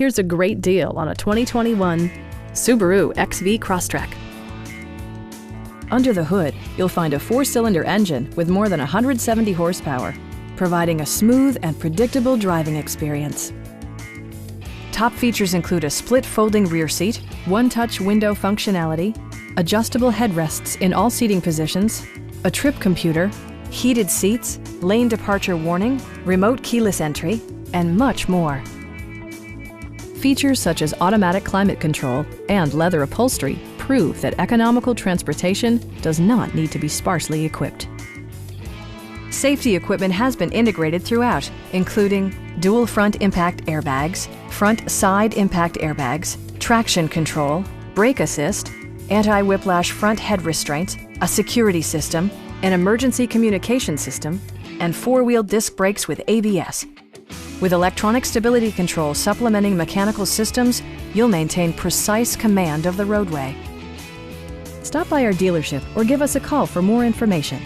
Here's a great deal on a 2021 Subaru XV Crosstrek. Under the hood, you'll find a 4-cylinder engine with more than 170 horsepower, providing a smooth and predictable driving experience. Top features include a split folding rear seat, one-touch window functionality, adjustable headrests in all seating positions, a trip computer, heated seats, lane departure warning, remote keyless entry, and much more. Features such as automatic climate control and leather upholstery prove that economical transportation does not need to be sparsely equipped. Safety equipment has been integrated throughout, including dual front impact airbags, front side impact airbags, traction control, brake assist, anti-whiplash front head restraints, a security system, an emergency communication system, and 4-wheel disc brakes with ABS. With electronic stability control supplementing mechanical systems, you'll maintain precise command of the roadway. Stop by our dealership or give us a call for more information.